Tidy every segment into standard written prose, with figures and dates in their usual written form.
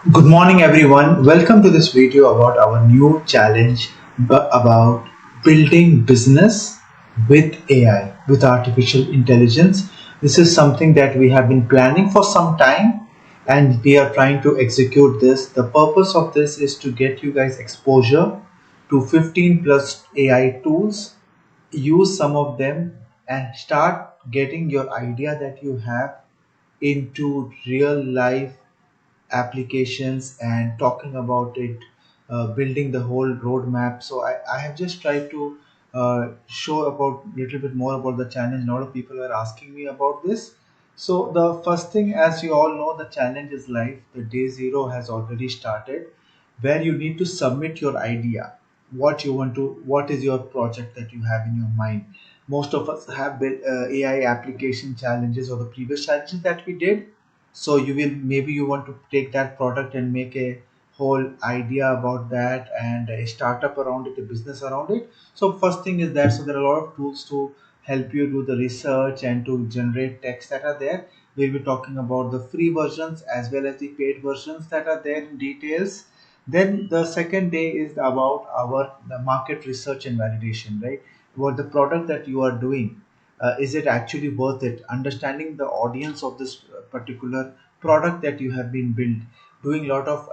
Good morning, everyone. Welcome to this video about our new challenge about building business with AI, with artificial intelligence. This is something that we have been planning for some time and we are trying to execute this. The purpose of this is to get you guys exposure to 15 plus AI tools, use some of them, and start getting your idea that you have into real life applications and talking about it, building the whole roadmap. So I have just tried to show about little bit more about the challenge. A lot of people are asking me about this. So the first thing, as you all know, the challenge is live. The day zero has already started, where you need to submit your idea. What you want to, what is your project that you have in your mind? Most of us have built AI application challenges or the previous challenges that we did, so you will, maybe you want to take that product and make a whole idea about that and a startup around it, a business around it. So first thing is that, so there are a lot of tools to help you do the research and to generate text that are there. We'll be talking about the free versions as well as the paid versions that are there in details. Then the second day is about our the market research and validation, right? What the product that you are doing, is it actually worth it? Understanding the audience of this particular product that you have been built, doing a lot of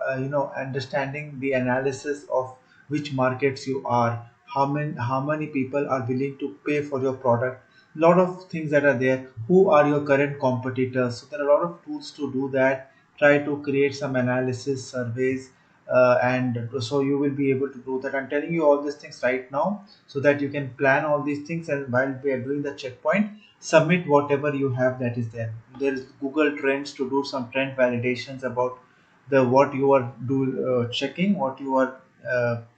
understanding the analysis of which markets you are, how many people are willing to pay for your product, lot of things that are there, who are your current competitors. So there are a lot of tools to do that. Try to create some analysis surveys, and so you will be able to do that. I'm telling you all these things right now so that you can plan all these things, and while we are doing the checkpoint, submit whatever you have that is there. There is Google Trends to do some trend validations about the what you are checking, what you are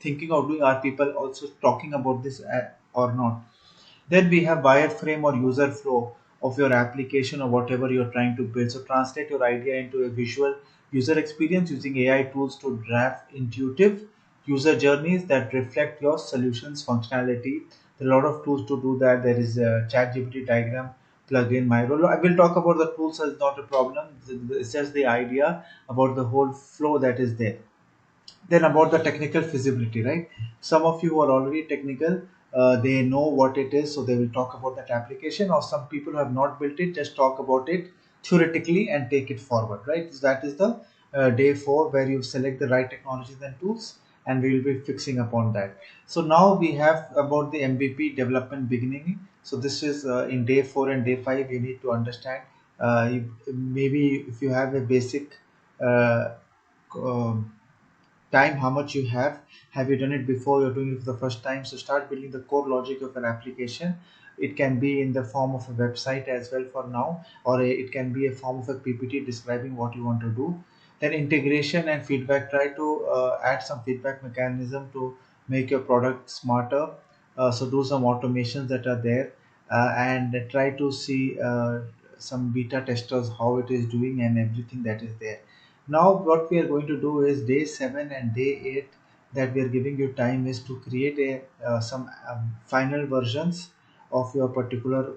thinking of doing. Are people also talking about this or not? Then we have wireframe or user flow of your application or whatever you're trying to build. So translate your idea into a visual user experience using AI tools to draft intuitive user journeys that reflect your solution's functionality. There are a lot of tools to do that. There is a ChatGPT diagram plugin, my role. I will talk about the tools as not a problem. It's just the idea about the whole flow that is there. Then about the technical feasibility, right? Some of you are already technical, they know what it is, so they will talk about that application. Or some people who have not built it, just talk about it theoretically and take it forward, right? So that is the day 4, where you select the right technologies and tools, and we will be fixing upon that. So now we have about the MVP development beginning. So this is in day 4 and day 5. You need to understand, maybe if you have a basic uh, um, time, how much you have you done it before, you're doing it for the first time. So start building the core logic of an application. It can be in the form of a website as well for now, or it can be a form of a PPT describing what you want to do. Then integration and feedback, try to add some feedback mechanism to make your product smarter. So do some automations that are there, and try to see some beta testers how it is doing and everything that is there. Now what we are going to do is day 7 and day 8, that we are giving you time, is to create a some final versions of your particular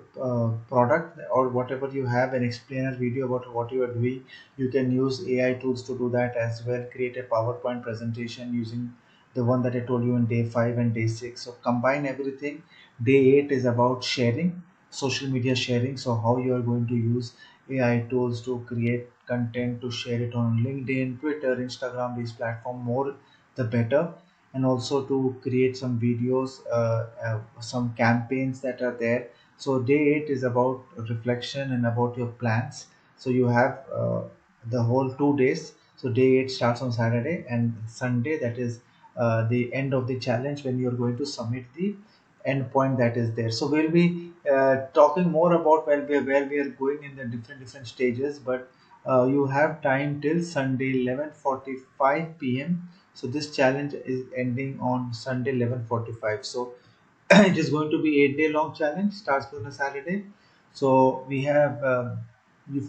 product or whatever you have, an explainer video about what you are doing. You can use AI tools to do that as well. Create a PowerPoint presentation using the one that I told you in day 5 and day 6. So combine everything. Day 8 is about sharing, social media sharing. So how you are going to use AI tools to create content, to share it on LinkedIn, Twitter, Instagram, these platform, more the better. And also to create some videos, some campaigns that are there. So day 8 is about reflection and about your plans. So you have the whole 2 days. So day 8 starts on Saturday, and Sunday, that is the end of the challenge, when you're going to submit the endpoint that is there. So we'll be talking more about where we are going in the different stages, but you have time till Sunday 11:45 p.m. So this challenge is ending on Sunday 11:45. So it is going to be 8 day long challenge, starts on a Saturday. So we have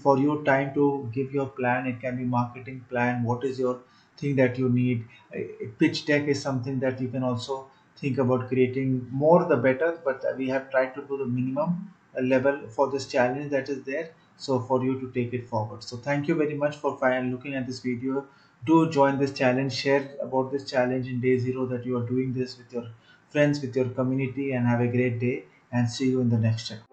for you time to give your plan. It can be marketing plan, what is your thing that you need. A pitch deck is something that you can also think about creating, more the better, but we have tried to do the minimum level for this challenge that is there. so for you to take it forward. So thank you very much for looking at this video. Do join this challenge, share about this challenge in day zero that you are doing this with your friends, with your community, and have a great day, and see you in the next chapter.